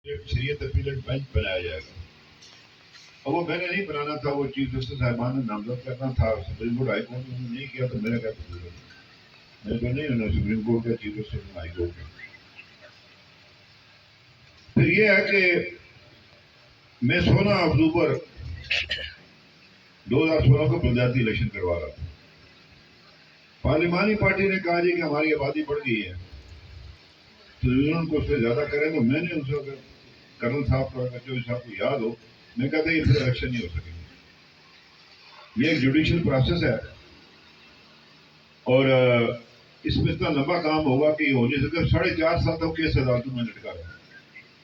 شریعت appellate bench بنایا جائے گا. اور وہ میں نے نہیں بنانا تھا, وہ چیف جسٹس صاحبان نے نامزد کرنا تھا. سپریم کورٹ ہائی کورٹ نے نہیں کیا تو میرا کیا قصور ہے؟ میں تو نہیں ہونا سپریم کورٹ کا چیف جسٹس ہائی کورٹ کا. پھر یہ ہے کہ میں 16 اکتوبر 2016 کو بلدیاتی الیکشن کروا رہا تھا. پارلیمانی پارٹی نے کہا جی کہ ہماری آبادی بڑھ گئی ہے تو یونین کو اس سے زیادہ کریں. تو میں نے ان سے اگر کرنل صاحب کو چوہدری صاحب کو یاد ہو, میں کہتا یہ پھر الیکشن نہیں ہو سکے گی. یہ ایک جوڈیشل پروسیس ہے اور اس میں اتنا لمبا کام ہوگا کہ یہ ہو نہیں سکتا. 4.5 سال تک کیس عدالتوں میں لٹکا رہا.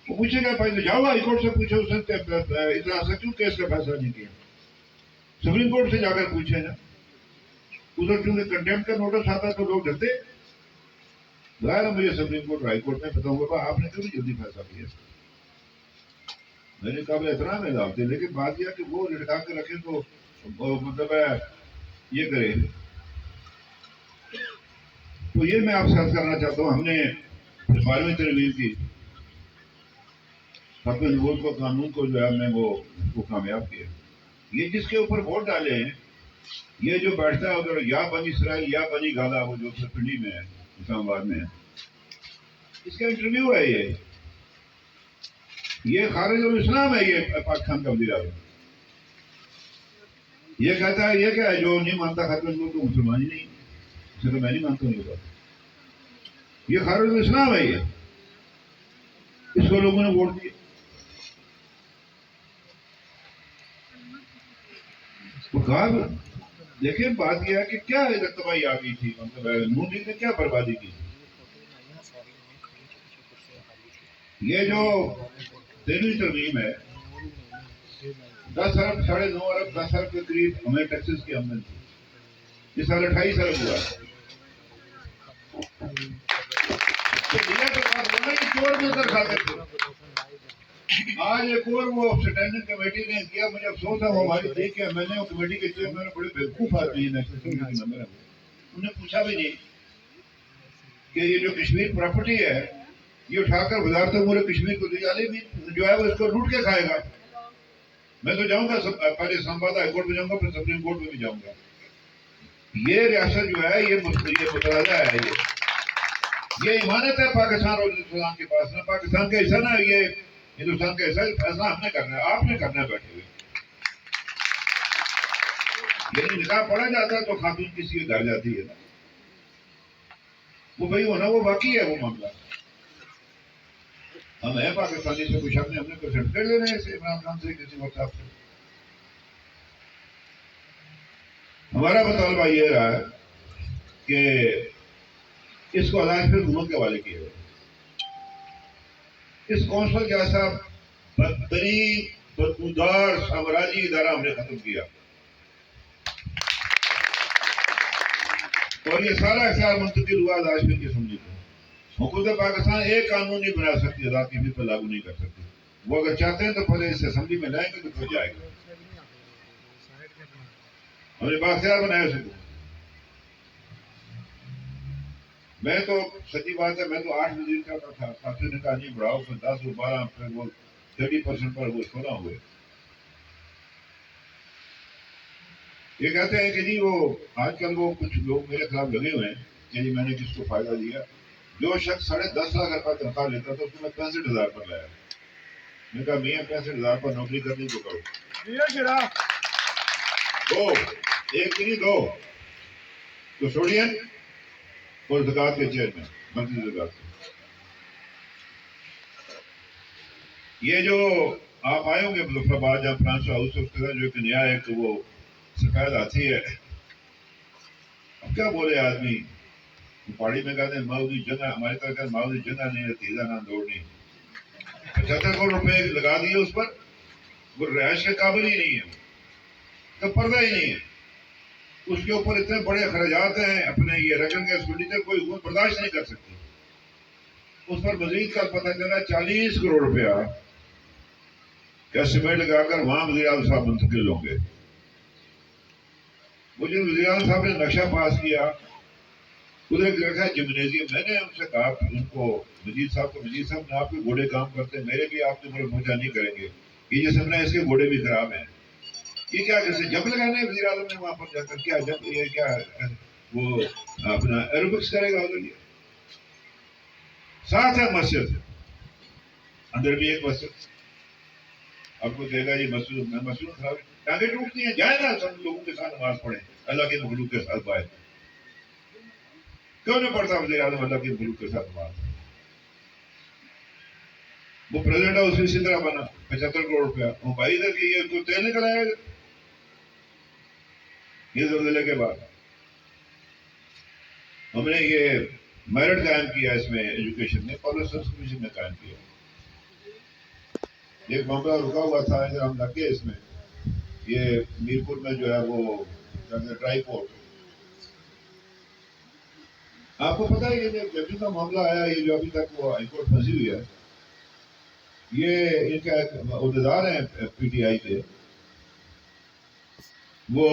وہ پوچھے گا بھائی جاؤ ہائی کورٹ سے پوچھو اس نے اتنا سا کیوں کیس کا فیصلہ نہیں کیا. سپریم کورٹ سے جا کر پوچھے نا. ادھر چونکہ کنٹمپٹ کا نوٹس آتا تو لوگ ڈرتے. ظاہر ہے مجھے سپریم کورٹ ہائی کورٹ میں بتاؤں گا آپ نے کبھی جلدی فیصلہ کیا. میرے قابل احترام ہے عدالتیں, لیکن بات یہ کہ وہ لٹکا کے رکھے تو مطلب ہے یہ کرے. تو یہ میں آپ سے عرض کرنا چاہتا ہوں, ہم نے 12ویں ترمیم کی اپنے روز کو قانون کو جو ہے ہم نے وہ کامیاب کیا. یہ جس کے اوپر ووٹ ڈالے ہیں, یہ جو بیٹھتا ہے ادھر یا بنی اسرائیل یا بنی گالا, وہ جو پنڈی میں ہے اسلام آباد میں ہے, اس کا انٹرویو ہے. یہ خارج الاسلام ہے. یہ پاکستان کا وزیر اعظم یہ کہتا ہے یہ کیا ہے جو نہیں مانتا خاتون کو تو مسلمان ہی نہیں. اسے تو میں نہیں مانتا ہوں. یہ بات یہ خارج الاسلام ہے. یہ اس کو لوگوں نے ووٹ دیا. تو کہا دیکھیں بات یہ ہے کہ کیا تباہی آ گئی تھی, مطلب نون لیگ نے کیا بربادی کی. یہ جو 13ویں ترمیم ہے 10 ارب 9.5 ارب 10 ارب کے قریب ہمیں ٹیکسز کی آمدنی تھی. اس سال 28 ارب ہوا. چور میں سر کھاتے تھے. آج ایک اور وہ اسٹینڈنگ کمیٹی نے کیا, مجھے افسوس ہے وہ ہماری دیکھ کے میں نے وہ کمیٹی کے چیئرمین بڑے بیوقوف آدمی ہیں انہوں نے پوچھا بھی نہیں کہ یہ جو کشمیر پراپرٹی ہے یہ اٹھا کر وزارت امور کشمیر کو جو ہے وہ اس کو لوٹ کے کھائے گا. میں تو جاؤں گا پہلے اسلام آباد ہائی کورٹ میں جاؤں گا, پھر سپریم کورٹ میں بھی جاؤں گا. یہ ریاست جو ہے یہ متنازع ہے. یہ امانت ہے پاکستان اور ہندوستان کے پاس. نہ پاکستان کا حصہ نہ یہ ہندوستان کا حصہ. فیصلہ ہم نے کرنا ہے, آپ نے کرنا ہے بیٹھے ہوئے. لیکن نکاح پڑھا جاتا ہے تو خاتون کسی کے گھر جاتی ہے نا, وہ بھائی ہونا وہ باقی ہے وہ معاملہ. ہم ہیں پاکستانی سے کچھ ہم نے تو سرٹیفکیٹ لے رہے ہیں عمران خان سے کسی وقت صاحب سے. ہمارا مطالبہ یہ رہا ہے کہ اس کو عدالت پھر حکومت کے حوالے کیا جائے. اس کونسل کا ایسا بدترین بدبودار سامراجی ادارہ ہم نے ختم کیا, اور یہ سارا اختیار منتقل ہوا عدالت کی اسمبلی کو. حکومت پاکستان ایک قانون نہیں بنا سکتی, عدالت کی پھر لاگو نہیں کر سکتی. وہ اگر چاہتے ہیں تو پہلے اس اسمبلی میں لائیں گے تو پھر جائے گا. ہم نے بااختیار بنایا سکوں. میں تو سچی بات ہے, میں تو 8 وزیر کا تھا. ساتھی نے کہا نہیں بڑھاؤ, پھر 10 اور 12, پھر وہ 30% پر وہ 16 ہوئے. یہ کہتے ہیں کہ جی وہ آج کل وہ کچھ لوگ میرے خلاف لگے ہوئے ہیں کہ جی میں نے کس کو فائدہ دیا. جو شخص 10.5 لاکھ روپے تنخواہ لیتا تھا اس کو میں 65,000 پر لایا. میں نے کہا میاں 65,000 پر نوکری کرنی تو کرو. دو ایک نہیں دو کسٹوڈین اور زکوٰۃ کے چیئرمین مرکزی زکوٰۃ کے. یہ جو آپ آئے ہوں گے مظفر آباد جہاں فرانس ہاؤس ہے, اس کے جو ایک نیا ایک وہ سفید ہاتھی ہے. اب کیا بولے آدمی, پہاڑی میں کہتے ہیں ماؤدی جگہ, ہماری طرح کہتے ماؤدی جگہ نہیں ہے, تیزا نہ دوڑنی. 75 کروڑ روپے لگا دیے اس پر, وہ رہائش کے قابل ہی نہیں ہے, تو پردہ ہی نہیں ہے. اس کے اوپر اتنے بڑے اخراجات ہیں اپنے یہ رقم کے ایکسپینڈیچر کوئی حکومت برداشت نہیں کر سکتی. اس پر مزید کا پتہ چلا 40 کروڑ روپیہ ایسٹیمیٹ لگا کر وہاں وزیر اعظم صاحب منتقل ہوں گے. وہ جو وزیر اعظم صاحب نے نقشہ پاس کیا ادھر ایک لڑکا ہے جمنیزیم. میں نے ان سے کہا ان کو مجید صاحب نے آپ کے گھوڑے کام کرتے ہیں, میرے بھی آپ کے بڑے موجہ نہیں کریں گے. یہ جو سمجھنا ہے اس کے گھوڑے بھی خراب ہیں. یہ کیا کیسے جب لگانے وزیر اعظم نے وہاں پر جا کر کیا جب یہ کیا وہ اپنا ایروبکس کرے گا ادھر. یہ ساتھ ہے مسجد, اندر بھی ایک مسجد. آپ کو کہے گا یہ مسجد میں مسجد خراب ٹانگیں ٹوٹتی ہیں, جائے نا سب لوگوں کے ساتھ نماز پڑھیں, اللہ کے مخلوق کے ساتھ بائے. کیوں نہیں پڑھتا وزیر اعظم اللہ کے مخلوق کے ساتھ نماز؟ وہ پریزیڈنٹ ہے اسی طرح بنا 75 کروڑ روپیہ. وہ بھائی ادھر کی یہ تو طے نہیں کرایا یہ زلزلے کے بعد. ہم نے یہ میرٹ قائم کیا اس میں ایجوکیشن میں, پبلک سروس کمیشن نے قائم کیا. ایک معاملہ رکا ہوا تھا اگر ہم لگے اس میں, یہ میرپور میں جو ہے وہ ٹرائی پورٹ. آپ کو پتا ہے یہ جبھی کا معاملہ آیا, یہ جو ابھی تک وہ ہائی کورٹ پھنسی ہوئی ہے, یہ ان کا عہدیدار ہیں پی ٹی آئی کے, وہ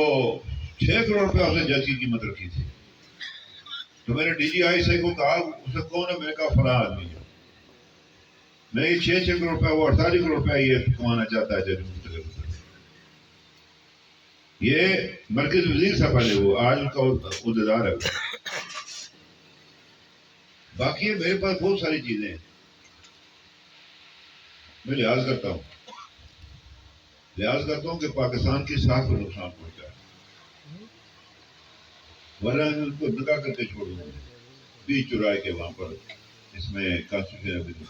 6 کروڑ روپیہ اس نے جج کی قیمت رکھی تھی. تو میں نے ڈی جی آئی سے کو کہا اسے کون ہے, میں نے کہا فلاں آدمی ہے. میں یہ 6 کروڑ روپیہ وہ 48 کروڑ روپیہ یہ کمانا چاہتا ہے جج. یہ مرکز وزیر تھا پہلے, وہ آج ان کا عہدیدار ہے. باقی میرے پاس بہت ساری چیزیں ہیں, میں لحاظ کرتا ہوں کہ پاکستان کی ساتھ کو نقصان پہنچا ہے, ورنہ ان کو نکاح کر کے چھوڑ دوں, بیچ چرائے کے وہاں پر اس میں کانسٹیٹیوشن.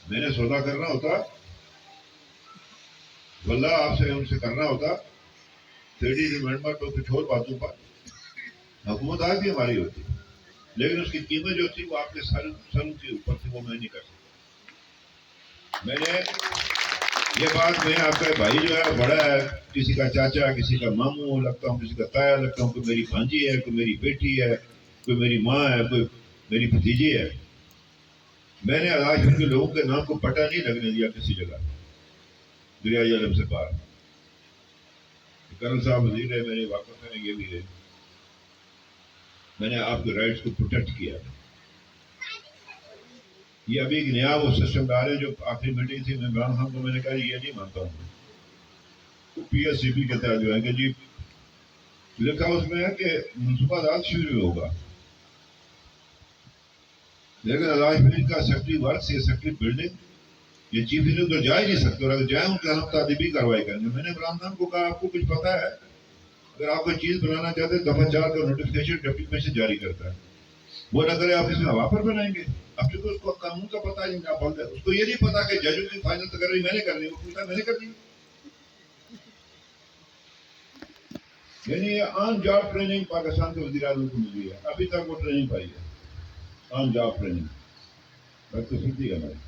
میں نے سودا کرنا ہوتا واللہ آپ سے ان سے کرنا ہوتا 3D ریمائنڈر پہ کچھ اور باتوں پر حکومت آج بھی ہماری ہوتی, لیکن اس کی قیمت جو تھی وہ آپ کے سر کے اوپر تھی, وہ میں نہیں کر سکتا. میں نے یہ بات, میں آپ کا بھائی جو ہے بڑا ہے, کسی کا چاچا, کسی کا ماموں لگتا ہوں, کسی کا تایا لگتا ہوں, کوئی میری بھانجی ہے, کوئی میری بیٹی ہے, کوئی میری ماں ہے, کوئی میری بھتیجی ہے. میں نے آج کے لوگوں کے نام کو پتہ نہیں لگنے دیا کسی جگہ دریائے عالم سے پار. کرن صاحب وزیر ہے, میرے واقف میں یہ بھی ہے, میں نے آپ کے رائٹس کو پروٹیکٹ کیا. یہ ابھی ایک نیا وہ سسٹم ڈال ہے جو آخری میٹنگ تھی, میں عمران خان کو میں نے کہا یہ نہیں مانتا ہوں. پی ایس سی پی کے تحت جو ہے کہ جی لکھا اس میں ہے کہ منصوبہ دار شروع ہوگا, لیکن علاج فریج کا سیکٹری ورکس یا سیکٹری بلڈنگ یہ چیف انجینئر جا ہی نہیں سکتے, اور اگر جائیں ان کے ہم تعدیبی کاروائی کریں گے. میں نے عمران خان کو کہا آپ کو کچھ پتا ہے, اگر آپ کوئی چیز بنانا چاہتے ہیں دفعہ 4 کا نوٹیفکیشن ڈپٹی کمشنر جاری کرتا ہے, وہ نہ کرے آپ اس میں ہوا پر بنائیں گے. اب چونکہ اس کو قانون کا پتا ہے, آپ بولتے ہیں اس کو یہ نہیں پتا کہ ججوں کی فائنل تقرری میں نے کرنی, وہ پوچھتا میں نے کرنی. یعنی یہ آن جاب ٹریننگ پاکستان کے وزیر اعظم کو ملی ہے, ابھی تک وہ ٹریننگ پائی ہے, آن جاب ٹریننگ. بس تو سنتی ہے ہماری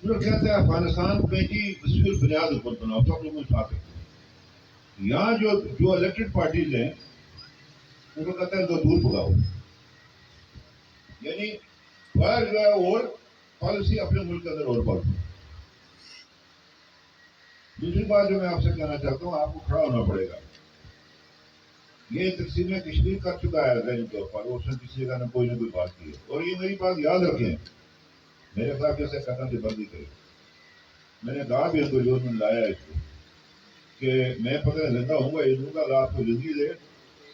لوگ کہتے ہیں افغانستان میں جی مستقل بنیاد اوپر بناؤ, سب لوگوں کے ساتھ. یہاں جو الیکٹڈ پارٹیز ہیں ان کو کہتے ہیں دور بگاؤ, یعنی باہر جو ہے اور پالیسی اپنے ملک کے اندر اور پالیسی. دوسری بات جو میں آپ سے کہنا چاہتا ہوں, آپ کو کھڑا ہونا پڑے گا. یہ تقسیم کشمیر کر چکا ہے ذہنی طور پر, اس نے کسی جگہ نے کوئی نہ کوئی بات کی ہے, اور یہ میری بات یاد رکھیں, میرے خلاف جیسے کرنا سے بندی کرے. میں نے کہا بھی کو جو میں لایا اس کو کہ میں پتہ زندہ ہوں گا, یہ دوں گا, اللہ آپ کو زندگی دے.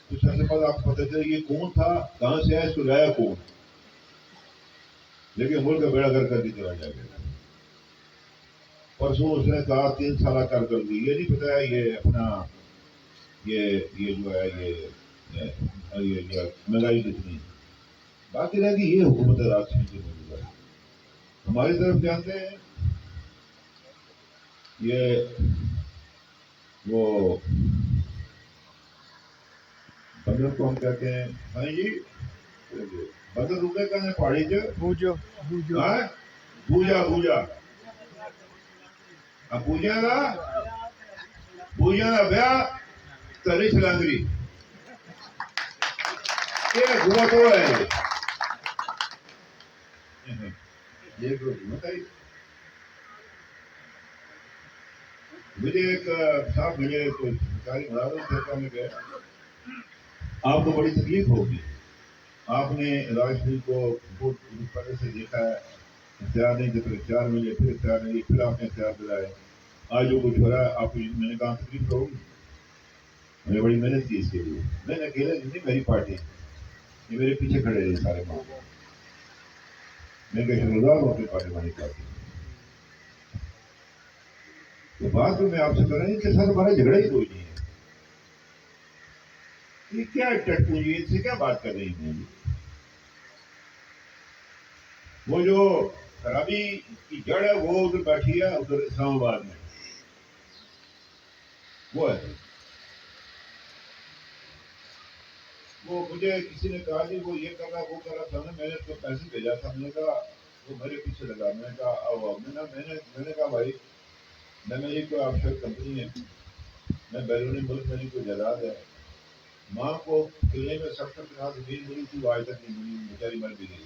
کچھ عرصے بعد آپ کو پتہ چلے یہ کون تھا, کہاں سے آیا, اس کو لایا کون, لیکن ملک کا بیڑا گھر کر کے چلا جائے گا. پرسوں اس نے کہا 3 سالہ کارکردگی, یہ نہیں پتا ہے یہ اپنا یہ جو ہے یہ مہنگائی کتنی. باقی رہ گی یہ حکومت راج کی موجودہ ہے. ہماری طرف جانتے ہیں یہ وہ بدل کو ہم کہتے ہیں, ہاں جی بدل روپے کا پہاڑی بوجھو بوجا بوجا بوجا کا بیا تری سلانگری یہ گوا تو ہے. یہ حکومت ہے. مجھے ایک صاحب مجھے کوئی سرکاری ملازم دیتا میں گیا, آپ کو بڑی تکلیف ہوگی. آپ نے راج شریف کو بہت پہلے سے دیکھا ہے, اختیار نہیں تھے, پھر اختیار ملے, پھر اختیار نہیں, پھر آپ نے اختیار دلائے. آج جو کچھ ہو رہا ہے آپ کو, میں نے کہا تکلیف تو ہوگی. میں نے بڑی محنت کی اس کے لیے. میں نے اکیلے نہیں, میری پارٹی یہ میرے پیچھے کھڑے رہے سارے لوگ. میں کہ شکر گزار ہوں اپنی پارلیمانی پارٹی. تو بات تو میں آپ سے کر رہا ہوں کہ سر ہمارا جھگڑا ہی کوئی نہیں ہے. یہ کیا ٹٹ پونجی, اس سے کیا بات کر رہی ہیں؟ وہ جو خرابی کی جڑ ہے وہ ادھر بیٹھی ہے, ادھر اسلام آباد میں وہ ہے. وہ مجھے کسی نے کہا کہ وہ یہ کر رہا وہ کر رہا تھا نا, میں نے اس کو پیسے بھیجا تھا. میں نے کہا وہ میرے پیچھے لگا. میں نے کہا آؤ, میں نے کہا بھائی میں میری کوئی آف شور کمپنی ہے, میں بیرونی ملک میری کوئی جائیداد ہے. ماں کو قلعے میں 70 کنال زمین ملی تھی, وہ آج تک نہیں ملی, بیچاری مر بھی گئی.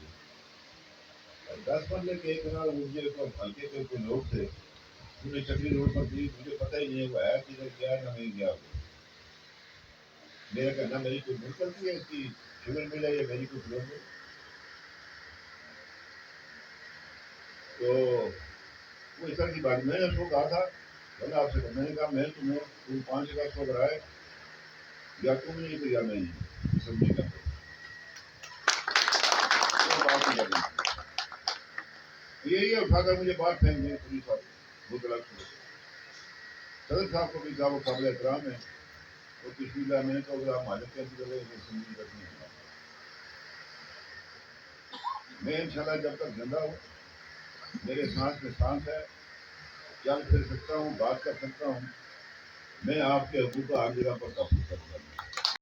10 مرلے کے ایک کنال مجھے ہلکے کے کوئی لوگ تھے, انہوں نے چکری روڈ پر دی. مجھے پتہ ہی نہیں ہے وہ ہے کدھر کیا ہے, نہ میں گیا. میرا کہنا میری کوئی ملک کرتی ہے, اس کی شگر مل ہے یا میری کوئی فلور مل. تو وہ اس طرح کی بات. میں نے اس کو کہا تھا بھائی آپ سے, میں نے کہا میں تمہیں تم 5 100 برائے یا تم نہیں تو یا میں نہیں, سمجھے گا. یہی ہے اٹھا کر مجھے بات پھینک دیں پولیس صاحب, بہت غلط ہے. صدر صاحب کو بھی کہا, وہ قابل احترام ہے, اور کچھ بھی کہا. میں نے کہا اگر آپ مالک کیسے کر رہے ہیں سمجھ کرتے ہیں. میں انشاءاللہ جب تک زندہ ہوں, میرے سانس میں سانس ہے, چل پھر سکتا ہوں, بات کر سکتا ہوں, میں آپ کے حقوق کو ہر جگہ پر تحفظ کروں گا.